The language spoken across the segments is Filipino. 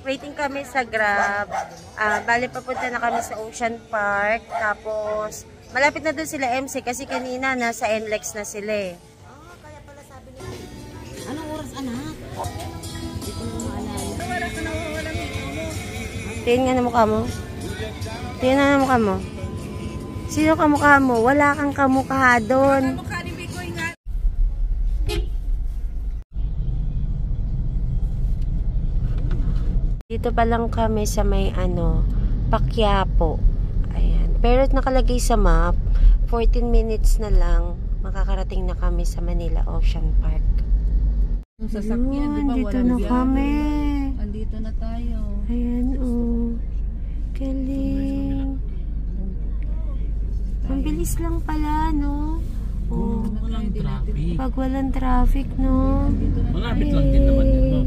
waiting kami sa Grab. Bali, papunta na kami sa Ocean Park. Tapos, malapit na doon sila MC kasi kanina nasa NLEX na sila eh. Kaya pala sabi nila. Anong oras, anak? Hindi ko na maalala. Wala ka na walang ito mo. Tingin nga na mukha mo. Tingin na mukha mo. Sino kamukha mo? Wala kang kamukha doon. Kamukha ni Bikoy nga. Dito pa lang kami sa may Paquiapo. Ayan. Pero nakalagay sa map, 14 minutes na lang, makakarating na kami sa Manila Ocean Park. Ang sasakyan, di ba? Dito na kami. Andito na tayo. Ayan, oh. Galing. Ang bilis lang pala, no? Oh. Walang traffic. Pag walang traffic, no? Malapit lang din naman ito.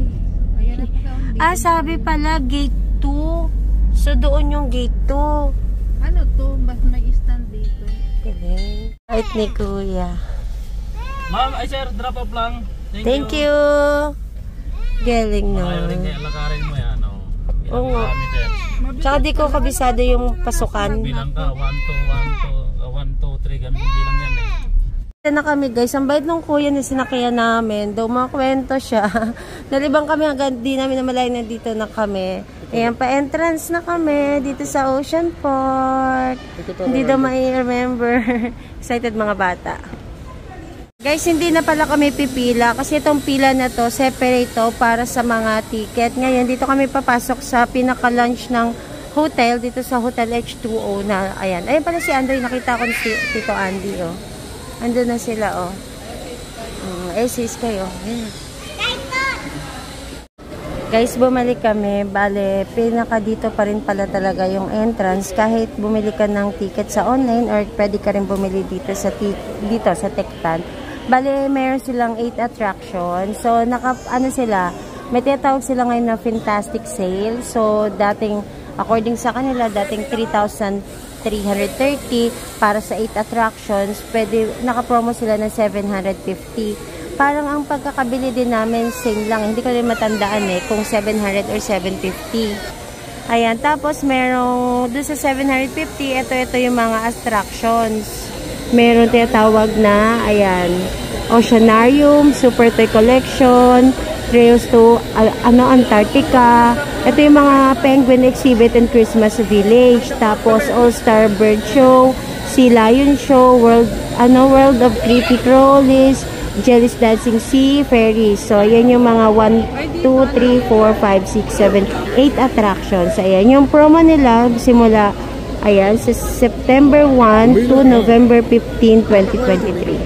Sabi pala, gate 2. So, doon yung gate 2. Ano to? Mas may stand dito. Galing. Right ni Kuya. Ma'am, ay sir, drop off lang. Thank you. Galing, no? Ayaw rin kaya lakarin mo yan, no? Oo nga. Tsaka di ko kabisado yung pasukan. Bilang ka, 1, 2, 3, ganun bilang yan eh. Dito na kami guys, ang bait ng kuya na sinakyan namin. Daw makwento siya. Nalibang kami hanggang di namin namalayan na dito na kami. Ayan, pa-entrance na kami dito sa Ocean Park. Hindi daw mai-remember. Excited mga bata. Guys, hindi na pala kami pipila kasi itong pila na to, separate to para sa mga ticket. Ngayon, dito kami papasok sa pinaka-lunch ng hotel, dito sa Hotel H2O na, ayan. Ayan pala si Andoy, nakita ko si Tito Andy, oh. Andun na sila, oh. Sis kayo. Guys, bumalik kami. Bale, pinaka dito pa rin pala talaga yung entrance. Kahit bumili ka ng ticket sa online or pwede ka rin bumili dito sa Tektan. Bale, meron silang 8 attractions. So, may tinatawag sila ngayon na fantastic sale. So, according sa kanila, dating 3,330 para sa 8 attractions. Naka-promo sila ng 750. Parang ang pagkakabili din namin, same lang. Hindi ko rin matandaan kung 700 or 750. Ayan, tapos merong, doon sa 750, ito yung mga attractions. Meron tinatawag na, ayan, Oceanarium, Super Toy Collection, Trails to Antarctica. Ito yung mga Penguin Exhibit and Christmas Village. Tapos All-Star Bird Show, Sea Lion Show, World of Creepy Crawlies, Jelly's Dancing Sea, Ferries. So, ayan yung mga 1, 2, 3, 4, 5, 6, 7, 8 attractions. Ayan, yung promo nila simula, ayan, sa September 1 to November 15, 2023.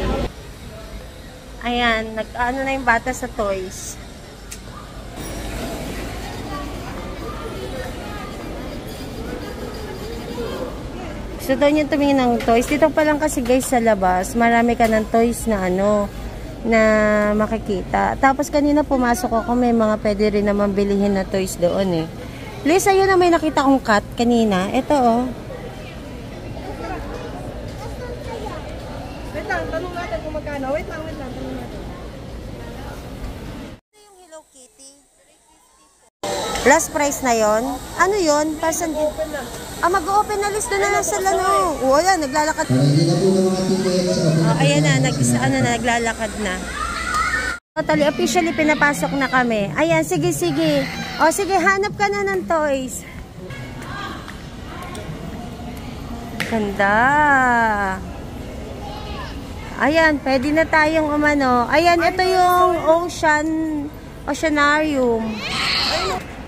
Ayan, nag-ano na yung bata sa toys. Gusto daw niya tumingin ng toys. Dito pa lang kasi guys sa labas, marami ka ng toys na na makikita. Tapos kanina pumasok ako, may mga pwede rin naman bilihin na toys doon eh. Liz, ayun na may nakita kong cat kanina. Ito oh. Wait lang, tanong natin kung magkano. Wait lang, tanong natin. Ito yung Hello Kitty. Last price na yon. Ano yon? Person open na. Mag-open na list na lang sa lano. O, ayan, naglalakad. Ayan na, naglalakad na. Totally, officially pinapasok na kami. Ayan, sige. O, sige, hanap ka na ng toys. Ganda. Ayan, pwede na tayong umano. Ayan, ito yung Oceanarium.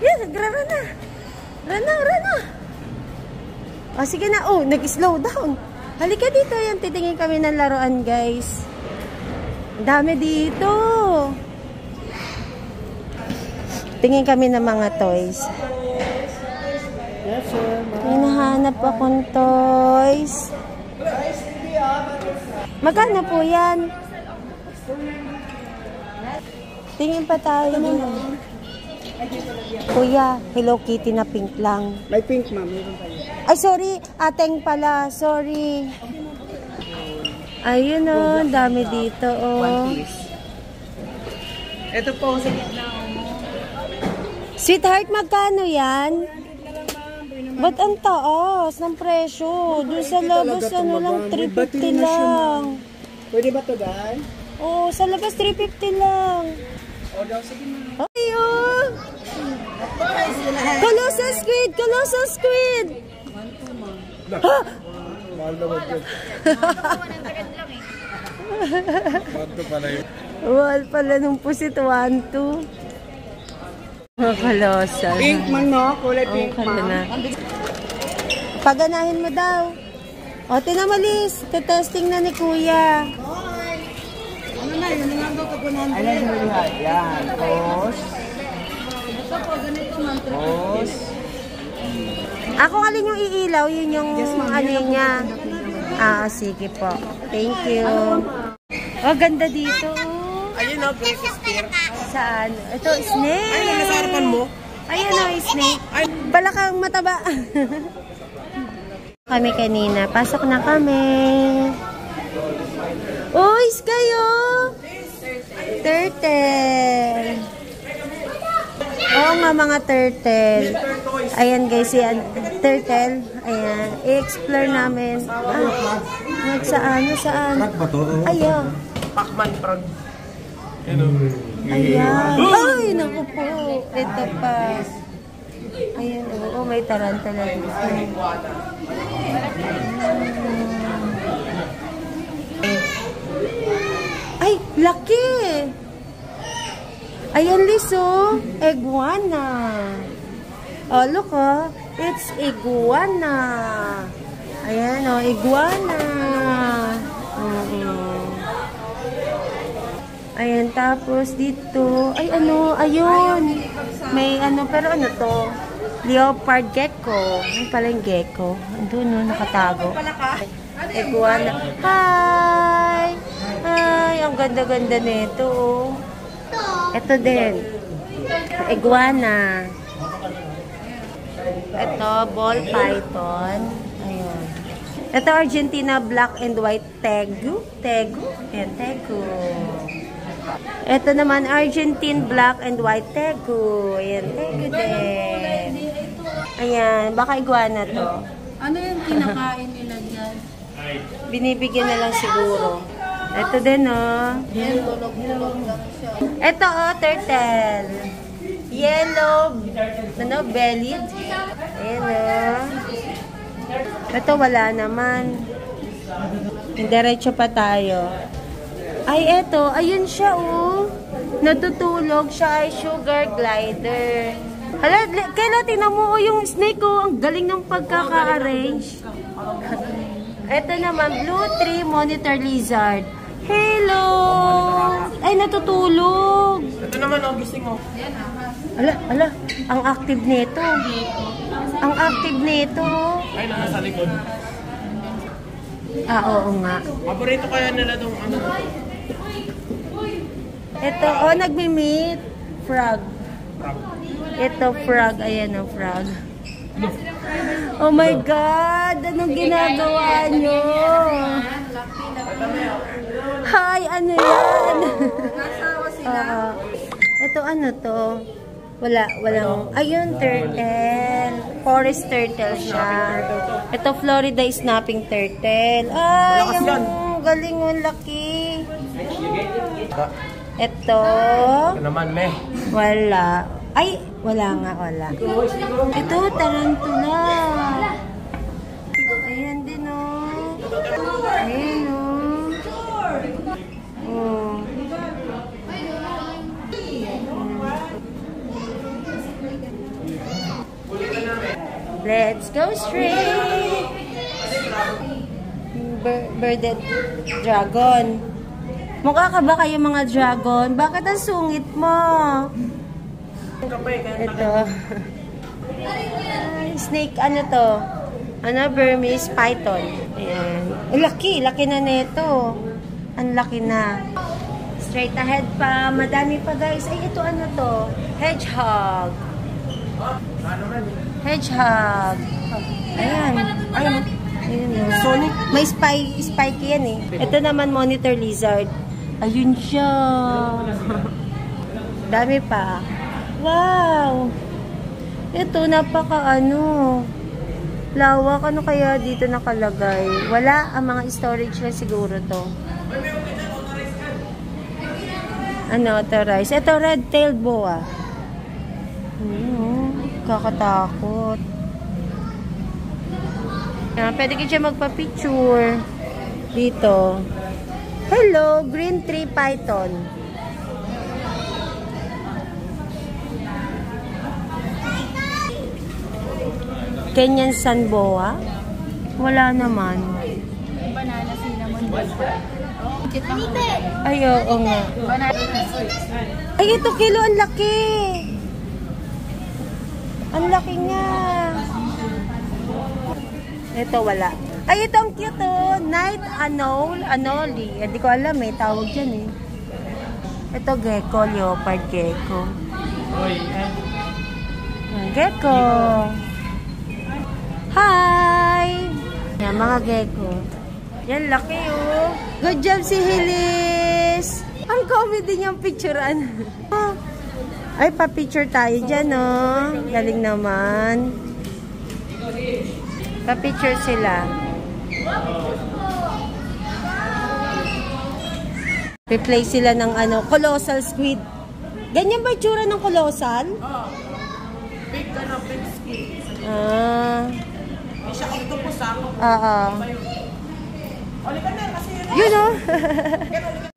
Yan, Rana. O, sige na. Oh, nag-slow down. Halika dito. Yan, titingin kami ng laruan, guys. Dami dito. Tingin kami ng mga toys. Hinahanap akong toys. Magkano po yan? Tingin pa tayo naman. Kuya, Hello Kitty na pink lang. May pink, ma'am. Meron tayo. Ay, sorry. Ateng pala. Sorry. Ayun o. Dami dito o. One piece. Ito po sa gitna. Sweetheart, magkano yan? Ba't ang taas ng presyo? Doon sa labas, ano lang, 350 lang. Pwede ba ito, guys? Oo, sa labas, 350 lang. O daw, sige na. Ayun! Colossal squid! Colossal squid! Ha? Mahal naman yun. 100 lang eh. 1 pala yun. Mahal pala nung pusit, 1-2. Colossal. Pink man, no? Kulay pink, na. Paganahin mo daw. O, tinamalis. Testing na ni Kuya. Ano na, yun nga daw kapunan. Ayan mo lahat. Yan. Pos. Ito po, ganito man. Pos. Ako alin yung iilaw, yun yung ano niya. Sige po. Thank you. Oh, ganda dito. Ayun o, breakfast spear. Saan? Ito, snake. Ayun, nasa harapan mo. Ayun o, snake. Balakang mataba. Kami kanina. Pasok na kami. Uy, kayo! Turtle. Oo nga, mga turtle. Ayan guys, yan. Turtle. Ayan. I-explore namin. Saan? Saan? Ayan. Pacman frog. Ayan. Ay, naku po. Ito pa. Ayan. Oo, may tarantula dito. Ay, laki! Ayan, Liso. Iguana. Oh, look, oh. It's iguana. Ayan, oh. Iguana. Ayan, tapos dito. Ay, ano? Ayun. May ano, pero ano to? Leopard gecko. Ay, pala yung gecko. Andun, no? Nakatago. Iguana. Hi! Ay, ang ganda-ganda nito, oh. Ito din. Iguana. Ito, ball python. Ayun. Ito, Argentina black and white tegu. Tegu. Ayan, tegu. Ito naman, Argentine black and white tegu. Ayan, tegu din. Ayan, baka iguana to. Ano yung kinakain nila dyan? Binibigyan na lang siguro. Ito din, oh. Hilog lang siya. Ito, oh, turtle. Yellow, ano, bellied. Ayan, oh. Ito, wala naman. Diretso pa tayo. Ay, ito. Ayun siya, oh. Natutulog siya ay sugar glider. Hala, kailan tinan mo, oh, yung snake, oh. Ang galing ng pagkaka-arrange. Ito naman, blue tree monitor lizard. Hello! Ay, natutulog. Ito naman, Augusting, oh. Ala, ang active nito. Ang active nito. Ay, nasa likod. Oo nga. Paborito kaya nila itong ano? Ito, oh, nagmi-meet. Frog. Ito, frog. Ayan ang frog. Oh my God! Anong ginagawa nyo? Hi! Ano yan? Ito, ano to? Walang. Ayun, turtle. Forest turtle siya. Ito, Florida snapping turtle. Ay, ang galing, ang laki. Ito. Naman, meh. Wala. Ay, wala nga, wala. Ito, tarantula. Ayan din, oh. Ayan, oh. Oh. Let's go straight. Birded dragon. Mukha ka ba kayo mga dragon? Bakit ang sungit mo? Ito. Snake, ano to? Ano, Burmese python. Ayan. Laki na nito. Ang laki na. Straight ahead pa. Madami pa, guys. Ay, ito ano to? Hedgehog. Hedgehog. Ayan. Ayan. Ayan. Sonic. May spike yan eh. Ito naman monitor lizard. Ayun siya. Dami pa. Wow! Ito, napaka lawak. Ano kaya dito nakalagay? Wala, ang mga storage lang siguro to. Authorized. Ito, red-tailed boa. Kakatakot. Pwede ka siya magpa-picture. Dito. Hello, green tree python. Kenyan sun boa? Wala naman. Banana cinnamon. Ay, oo nga. Ay, ito kilo, ang laki. Ang laki nga. Ito, wala. Ay, ito ang cute, oh. Night anole. Hindi ko alam, tawag dyan, Ito, gecko, leopard gecko. Gecko. Hi! Yan, mga gecko. Yan, laki, oh. Good job si Hilis. Ang comedy niyang picturean. Ay, pa-picture tayo dyan, oh. Galing naman. Pa-picture sila. Replay sila ng colossal squid. Ganyan ba itsura ng colossal? Big squid. Hindi siya octopus Yun, oh.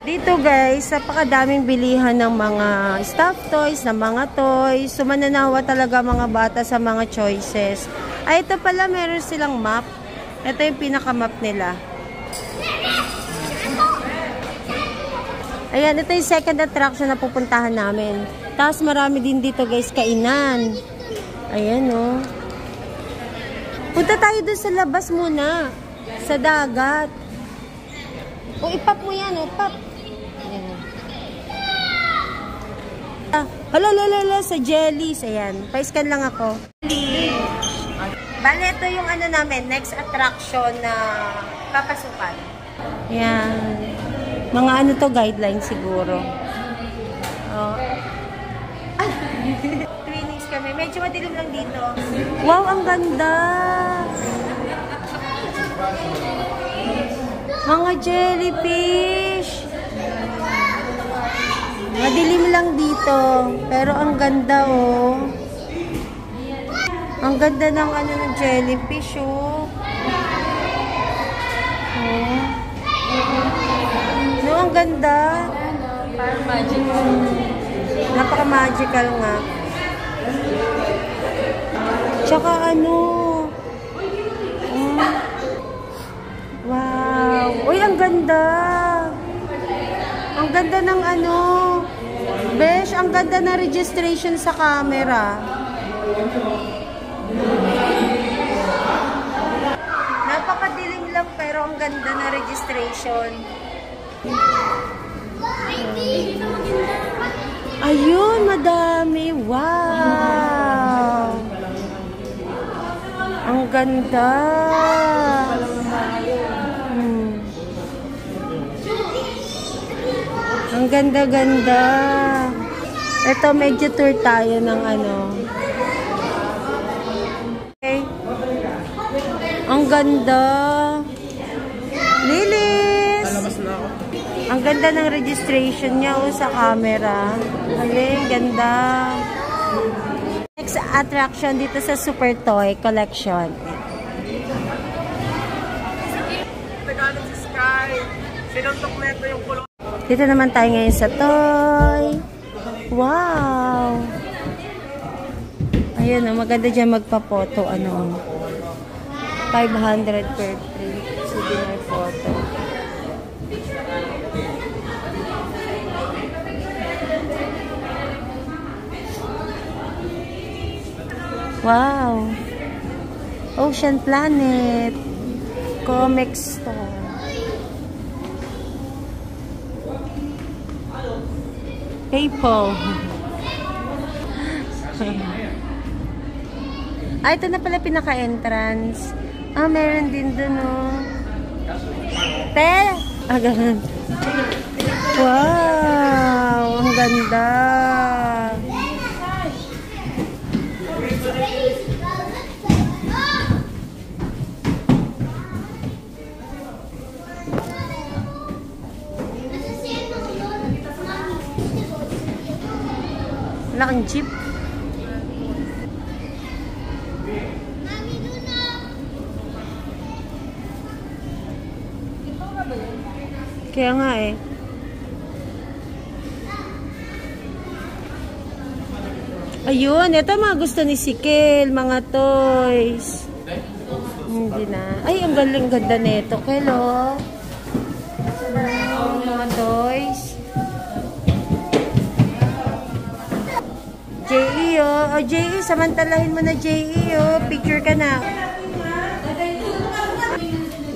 Dito, guys, napakadaming bilihan ng mga stuffed toys, ng mga toys. Mananawa talaga mga bata sa mga choices. Ay, ito pala, meron silang map. Ito yung pinaka-map nila. Ayan, ito yung second attraction na pupuntahan namin. Tapos marami din dito, guys, kainan. Ayan, oh. Punta tayo dun sa labas muna. Sa dagat. O, ipap mo yan, oh. Pap. Ayan. Hala, sa jellies. Ayan. Pa-scan lang ako. Bale, ito yung namin, next attraction na papasukan. Ayan. Mga to, guidelines siguro. Oh. Ay! Trainings kami. Medyo madilim lang dito. Wow, ang ganda! Mga jellyfish! Madilim lang dito. Pero ang ganda, oh. Ang ganda ng ng jellyfish, oh. Oh. No, ang ganda. Parang magical. Napaka-magical nga. Tsaka wow. Uy, ang ganda. Ang ganda ng Besh, ang ganda na registration sa camera. Napakadilim lang pero ang ganda na registration. Ayun, madami. Wow! Ang ganda. Ang ganda-ganda. Ito, medyo tour tayo ng Okay. Ang ganda. Lilis! Ang ganda ng registration niya sa camera. Galing, ganda. Next attraction dito sa Super Toy Collection. Dito naman tayo ngayon sa toy. Wow! Ayun, maganda dyan magpa-photo. 500 per print. Souvenir photo. Wow! Ocean Planet. Comic store. PayPal. Ito na pala pinaka-entrance. Meron din dun, oh. Ganun. Wow! Ang ganda! Malaking jeep. Kaya nga eh. Ayun, ito mga gusto ni Sikel, mga toys. Hindi na. Ay, ang galing ganda nito, Kelo. Mga toys. J.E. oh. O, J.E. Samantalahin mo na J.E. oh. Picture ka na.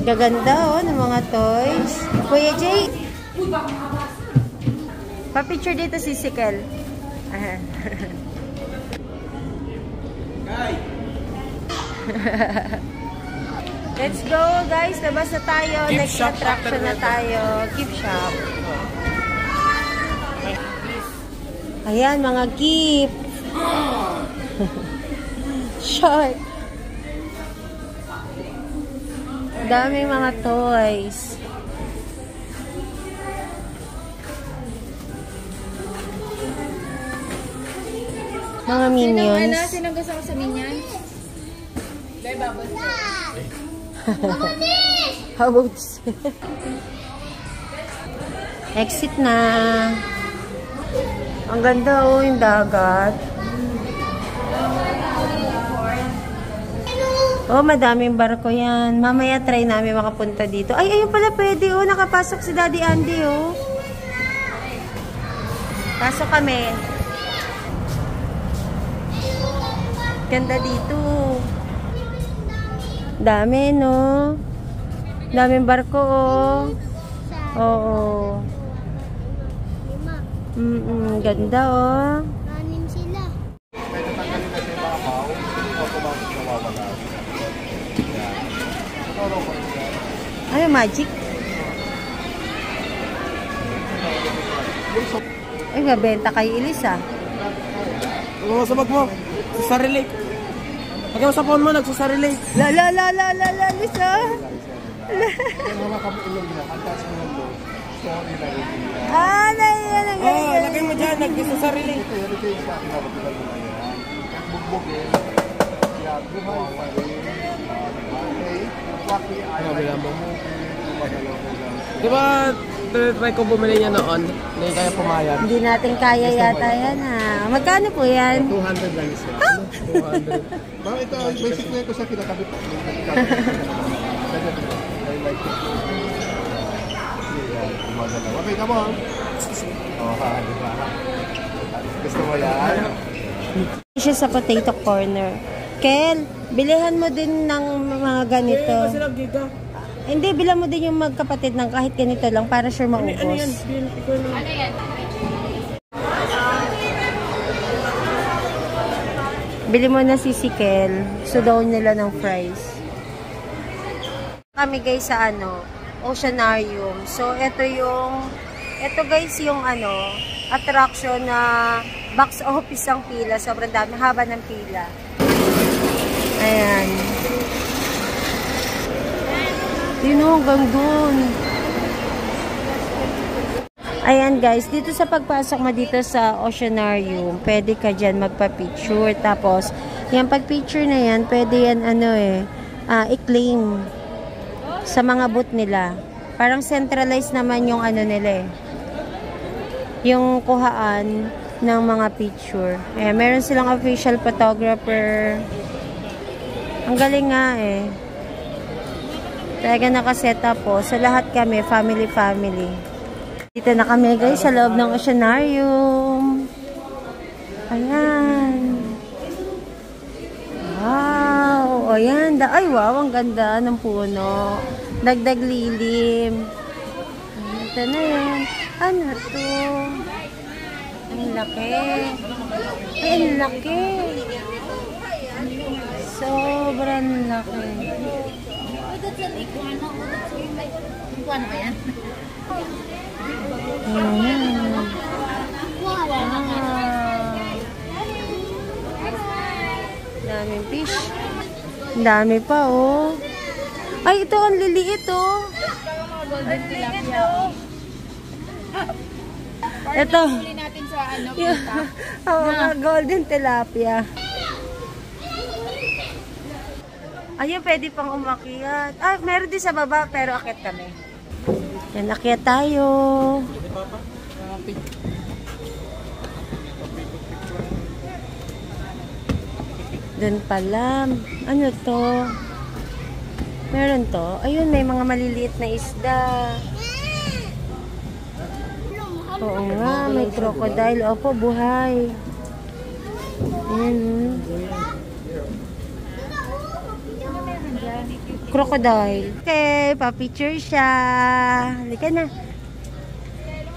Gaganda oh, ng mga toys. Kuya J. Pa-picture dito si Sikel. Let's go guys. Labas na tayo. Next attraction na tayo. Gift shop. Ayan, mga gift. Short. Daming mga toys. Mga minions. Sino gusto ko sa minions? How about this? Exit na. Ang ganda oh, yung dagat. Oh, madaming barko yan. Mamaya try namin makapunta dito. Ay, ayun pala pwede oh. Nakapasok si Daddy Andy oh. Pasok kami. Ganda dito. Dami no. Daming barko oh. Oo. Ganda oh. Anim sila. Pwede tanggalin na siya yung mga bao. Automatic nawawala. Ay, magic. Ay, mabenta kay Elisa. Ano sa bag mo? Sa sarili. Pagka mo sa phone mo, nagsasarili. La, Elisa. Oh, lagay mo dyan, nagsasarili. Di ba, try ko bumili niya noon, hindi kaya pumayag. Hindi natin kaya yata yan ha. Magkano po yan? 200 lang siya. 200. Bakit ito, basic na ito sa kinakabit. Okay, come on. Oh, di ba? Gusto mo yan? Siya sa potato corner. Kel, bilihan mo din ng mga ganito. Kasi lang giga. Hindi, bilang mo din yung magkapatid ng kahit ganito lang para sure maubos. Ano yan? Ano yan? Bili mo na si Sikel. So down nila ng fries. Kami guys sa Oceanarium. So ito guys yung attraction na box office ang pila. Sobrang dami, haba ng pila. Ayan. Yun o, hanggang dun. Ayan guys, dito sa pagpasok mo dito sa Oceanarium, pwede ka dyan magpa-picture. Tapos, yung pag-picture na yan, pwede yan i-claim sa mga booth nila. Parang centralized naman yung nila eh. Yung kuhaan ng mga picture. Ayan, meron silang official photographer. Ang galing nga eh. Talaga nakaset up po. So, lahat kami, family. Dito na kami guys sa loob ng Oceanarium. Ayan. Wow. O yan. Ay wow, ang ganda ng puno. Dagdag lilim. Ito na yan. Ano to? Ang laki. Ay, ang laki. Sobrang laki. Ano ba yan? Daming fish. Dami pa oh. Ay, ito ang liliit oh. Golden tilapia. Ito. Huli natin sa ano, Oo, golden tilapia. Ayun, pwede pang umakyat. Ah, meron din sa baba, pero akyat kami. Yan, akyat tayo. Doon pala. Ano to? Meron to. Ayun, may mga maliliit na isda. Oo nga, may crocodile. Opo, buhay. Ayan. Crocodile. Okay, pa-picture siya. Halika na.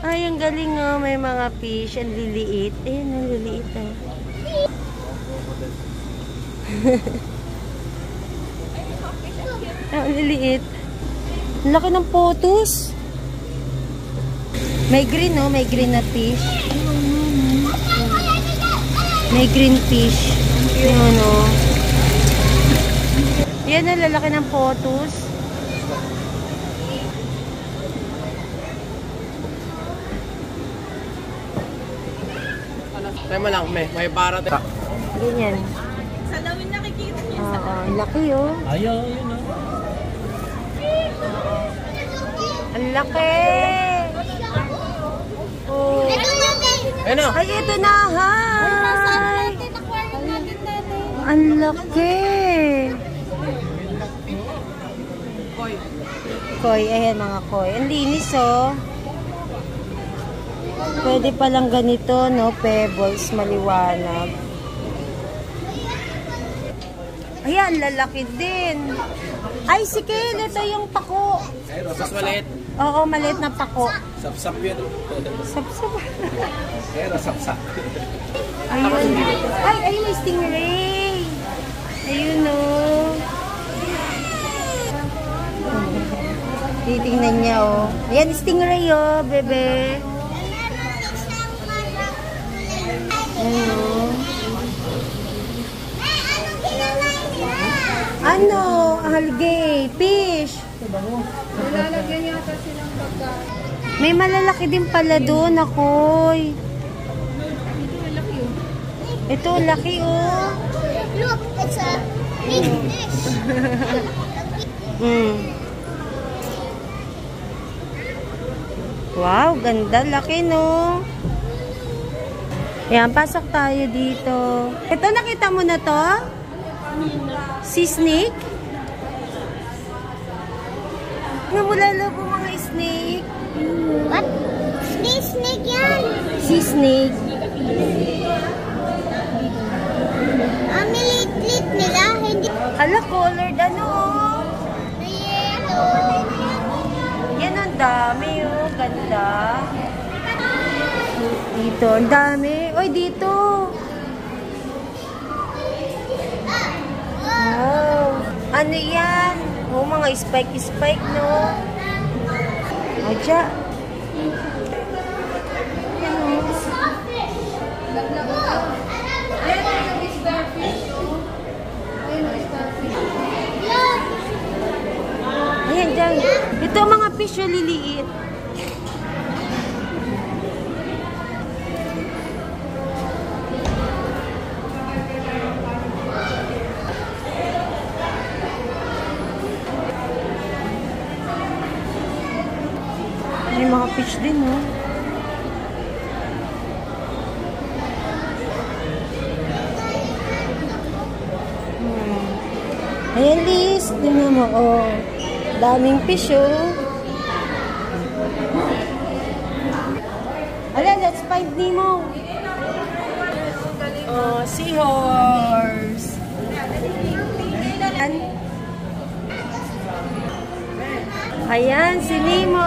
Ay, ang galing oh. May mga fish. Ang liliit. Ayan, ang liliit oh. Ang liliit. Ang laki ng photos. May green oh. May green na fish. May green fish. Ayan oh. Yan ang lalaki ng photos. Tayo mo lang, may para tayo. Ganyan. Sa lawin nakikita niya. Oo, laki oh. Ayaw, yun o. Ang laki. Oh. Ayun o. Ay, ito na. Hi. Ang laki. Koi, ayan mga koi. Ang linis oh. Pwede palang ganito, no? Pebbles, maliwanag. Ayan, lalaki din. Ay, sikil, ito yung pako. Mas maliit. Oo, maliit na pako. Sapsap yun. Sapsap. Pero sapsap. Ayun. Ay, ayun yung stingray. Ayun oh. Titingnan niya oh. Ayan, stingray oh, bebe. Ano? Algae, fish. Nilalagyan yata silang pagkain. May malalaki din pala doon, akoy. Ito, laki oh. Look, it's a big fish. Wow, ganda. Laki, no? Ayan, pasok tayo dito. Ito, nakita mo na to? Si snake? Namulala po mga snake. What? Snake yan. Si snake. Ang liit-liit nila. Hindi. Hala, colored ano? Yellow. Yan, ang dami oh. Ganda. Dito, ang dami. Oy, dito. Wow. Ano yan? Oh, mga spike-spike, no? Adya. Yan, oh. Ayan, dyan. Ito ang mga fish na liliit. May mga fish din, no? Ayan, Liz. Tingnan mo, oh. Daming fish, oh. Ala, let's find Nemo. Oh, seahorse. Ayan, si Nemo.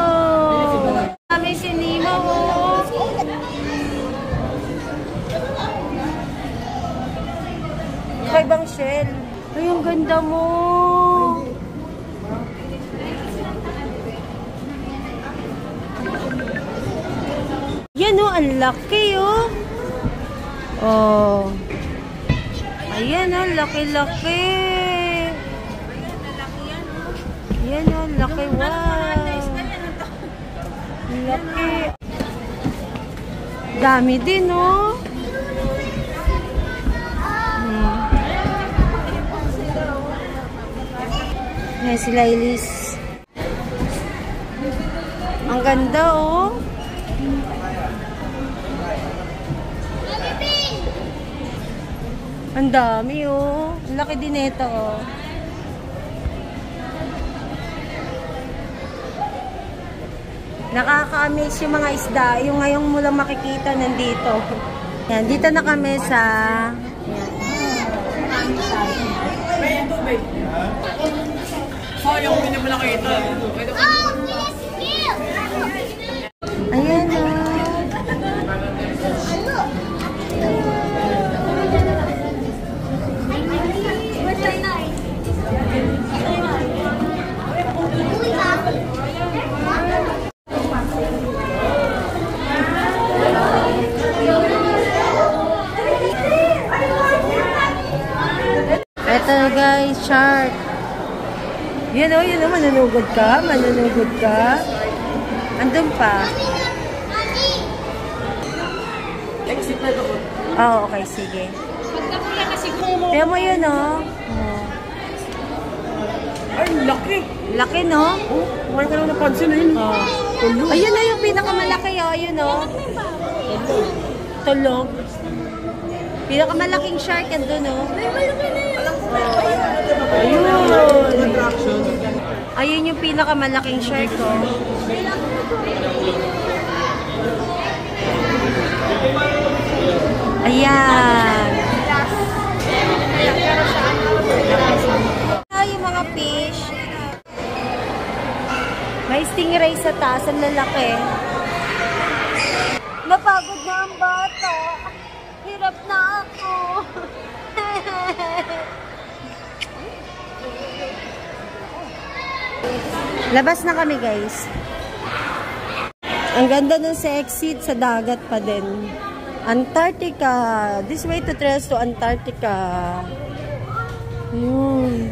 Kami si Nemo, oh. Kaibang shell. Ay, ang ganda mo. Yan oh, ang laki oh. Oh. Ayan oh, laki-laki. Yan oh, laki. Wow. Laki. Dami din, no? Ayan si Lailis. Ang ganda, oh. Ang dami, oh. Ang laki din ito, oh. Nakaka-amaze yung mga isda. Yung ngayong mo lang makikita nandito. Yan, dito na kami sa... May tubig. Sayang, hindi mo nakita. Ayan, oh. Ito guys, shark. Yun o, manunugod ka. Andun pa. Oo, okay, sige. Kaya mo yun o. Ay, laki. Laki, no? Ngayon ka lang napansin na yun. Ayun na yung pinakamalaki o. Ayun o. Tulog. Pinakamalaking shark andun o. Ayun yung pinakamalaking shark ko. Ayan. Yung mga fish. May stingray sa taas. Ang lalaki. Napagod na ang bata. Hirap na ako. Labas na kami, guys. Ang ganda nun sa exit, sa dagat pa din. Antarctica. This way to trails to Antarctica. Ayun.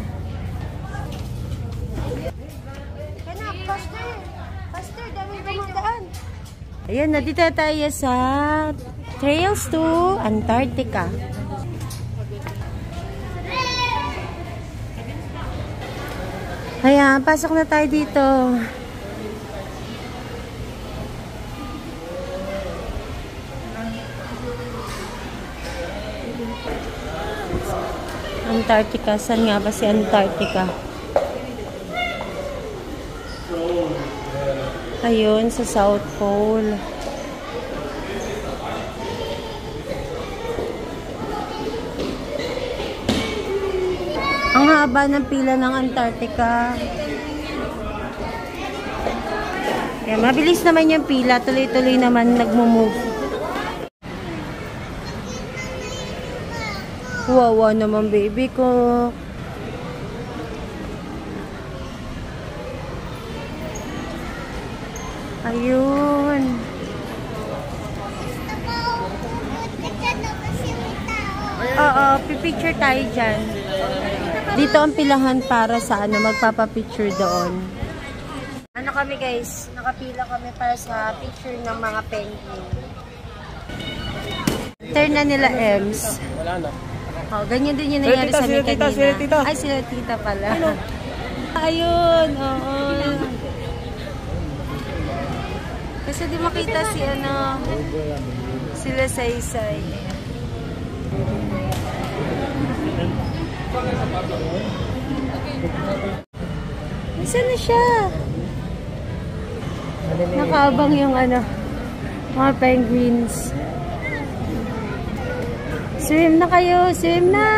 Faster, dami dumadaan. Ayan, nandito tayo sa trails to Antarctica. Ayan, pasok na tayo dito. Antarctica. Saan nga ba si Antarctica? Ayun, sa South Pole. Ang haba ng pila ng Antarctica. Kaya mabilis naman yung pila. Tuloy-tuloy naman nagmo-move. Wawa naman baby ko. Ayun. Oo, pipicture tayo dyan. Dito ang pilahan para sa magpapapicture doon. Ano kami guys, nakapila kami para sa picture ng mga penguin. Turn na nila Ems. Wala na. Oh, ganyan din yung nangyari sa amin kanina. Ay, sila tita pala. Ayun, oo. Kasi di makita si sila Saysay. Nasaan na siya? Nakaabang yung mga penguins. Swim na kayo! Swim na!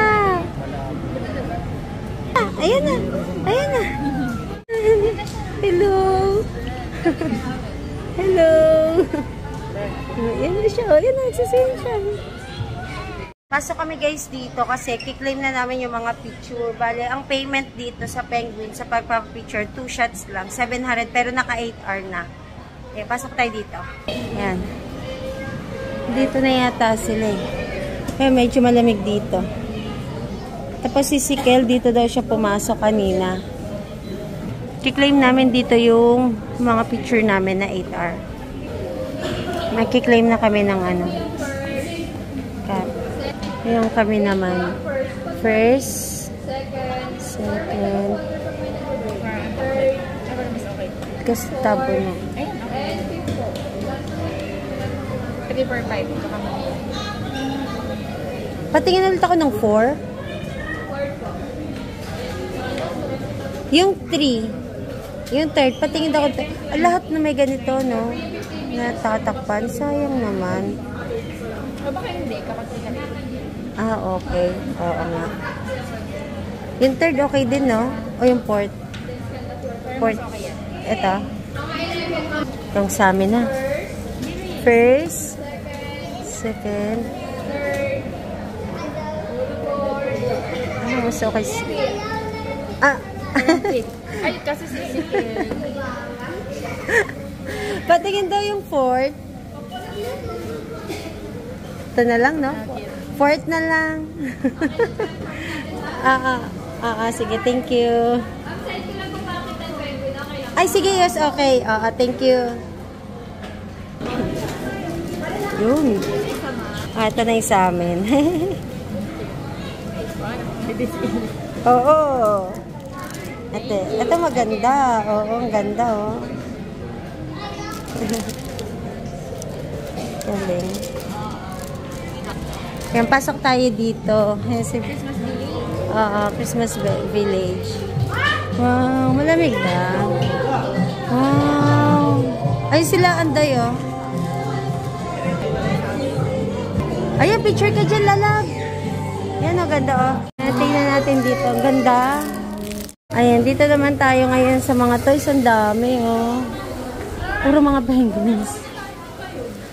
Ayan na! Ayan na! Hello! Hello! Ayan na siya! Ayan na! Nagsiswim siya! Pasok kami guys dito kasi kiklaim na namin yung mga picture. Bale, ang payment dito sa penguin sa pagpapicture, 2 shots lang. 700 pero naka 8 hour na. Eh, pasok tayo dito. Ayan. Dito na yata sila eh. Kaya medyo malamig dito. Tapos si Sikel, dito daw siya pumasok kanina. Kiklaim namin dito yung mga picture namin na 8R. Nagkiklaim na kami ng ano. Cab. Yung kami naman. First, second, kasi tabo na. Ay, okay. 3 per 5. Patingin ulit ako ng 4. Yung 3. Yung third, patingin ako. Lahat na may ganito, no? Natatakpan. Sayang naman. O baka hindi, kapag pinakita. Ah, okay. Oo nga. Yung third, okay din, no? O yung fourth? Fourth. Ito. Yung sa amin na. First. Second. Ah, mas okay. Ah. Ay, kasi sisikil. Patingin daw yung fourth. Ito na lang, no? Fourth na lang. Sige, thank you. Ay, sige, yes, okay. Thank you. Yun. Ito na yung sa amin. Oo. Ito maganda. Oo, ang ganda, oh. Galing. Yan, pasok tayo dito. Christmas Village? Christmas Village. Wow, malamig na. Wow. Ay, sila anday, oh. Ayan, picture ka dyan, lalab. Yan, oh, ganda, oh. Tingnan natin dito. Ang ganda. Ayan, dito naman tayo ngayon sa mga toys. Ang dami, oh. Puro mga penguins.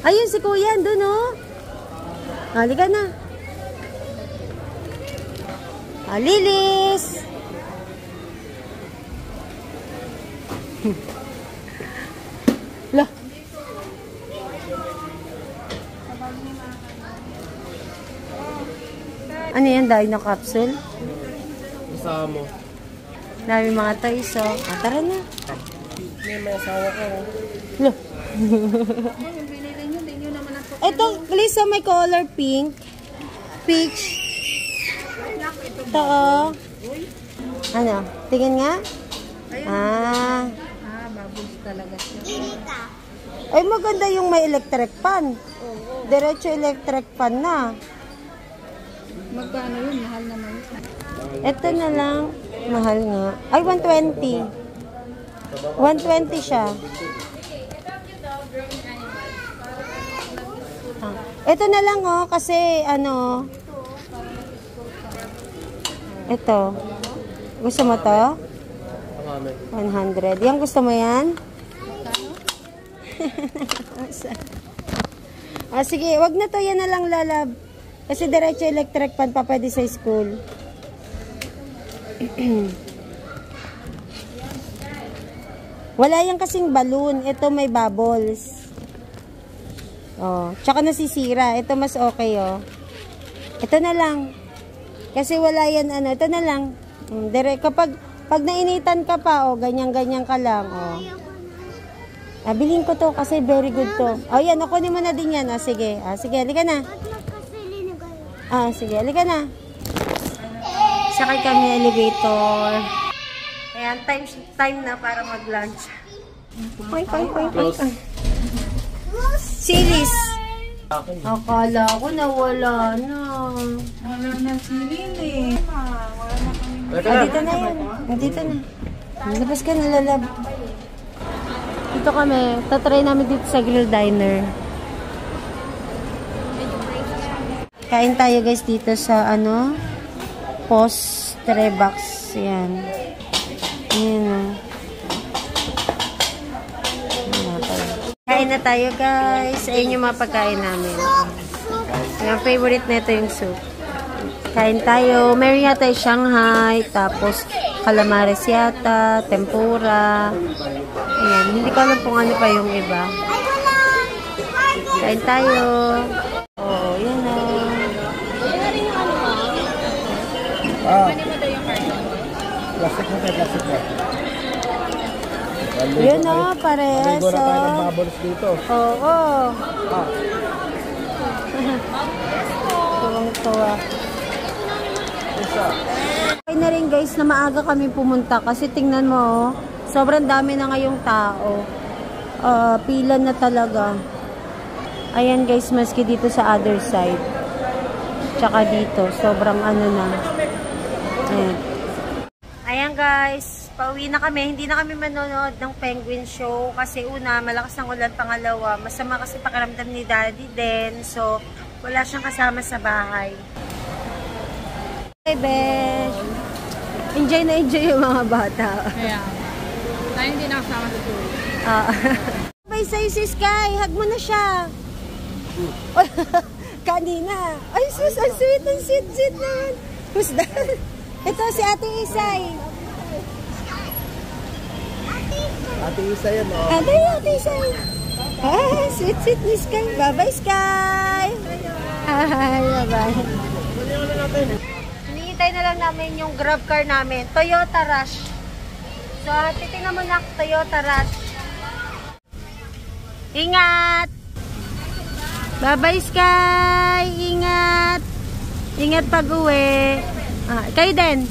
Ayun, si Kuya, doon, oh. Halika na. Lilis! Lah. Ano yan? Dino capsule? Kasama mo. Dami mga toys, oh. Tara na. May asawa ko. Lah. Ito, Lisa, may color pink. Peach. Ito, oh. Ano? Tingin nga? Bubbles talaga siya. Ay, maganda yung may electric fan. Diretso electric fan na. Magkano yun? Mahal naman. Ito na lang. Mahal nga. Ay, 120. 120 siya. Ito na lang, oh. Kasi, ano. Ito. Gusto mo to? 100. Yan, gusto mo yan? Sige, wag na to. Yan na lang, lalab. Kasi diretso electric fan pa pwede sa school. Wala yan kasing balloon. Ito may bubbles. Oh, tsaka nasisira. Ito mas okay, oh. Ito na lang. Kasi wala yan, ano. Ito na lang. Kapag nainitan ka pa, oh, ganyan-ganyan ka lang, oh. Bilhin ko to kasi very good to. Oh, yan. Kunin mo na din yan. Sige. Sige, halika na. Sige, halika na. Sakay kami elevator. Ayan, time na para mag-lunch. Poy. Silis. Akala ko nawala na. Wala na sinili. Dito na yan. Dito na. Labas ka na, lalab. Dito kami. Tatry namin dito sa grill diner. Kain tayo guys dito sa ano? Post Starbucks. Yan. Ayan. Kain na tayo guys. Ayun yung mga pagkain namin. Yung favorite nito yung soup. Kain tayo. Meron yata yung Shanghai. Tapos calamares yata. Tempura. Ayan. Hindi ko alam kung ano pa yung iba. Kain tayo. Oo, yun na. Plastic mo tayo, plastic mo. Yun o, pares. Maligo na tayo ng bubbles dito. Oo. Tuwang-tuwa. Isa. Okay na rin guys na maaga kami pumunta kasi tingnan mo oh, sobrang dami na ngayong tao. Pila na talaga. Ayan guys, maski dito sa other side. Tsaka dito, sobrang ano na. Ayan. Ayan guys, pauwi na kami. Hindi na kami manonood ng penguin show kasi una, malakas ang ulan. Pangalawa, masama kasi pakiramdam ni Daddy din. So, wala siyang kasama sa bahay. Hey, Besh! Enjoy na enjoy yung mga bata. Kaya, tayo hindi nakasama sa tour. Bye sa'yo si Sky. Hug mo na siya. Kanina. Ay, sus, ang sweet, ang sweet naman. Who's that? Ito si Ate Isay. Ate Isa yan, oh. Ate Isay. Ah, sweet ni Sky. Bye-bye, Sky. Hi, bye-bye. Hinihintay na lang namin yung grab car namin. Toyota Rush. So, titingnan mo na Toyota Rush. Ingat! Bye-bye, Sky! Ingat! Ingat pag-uwi. Kayo din.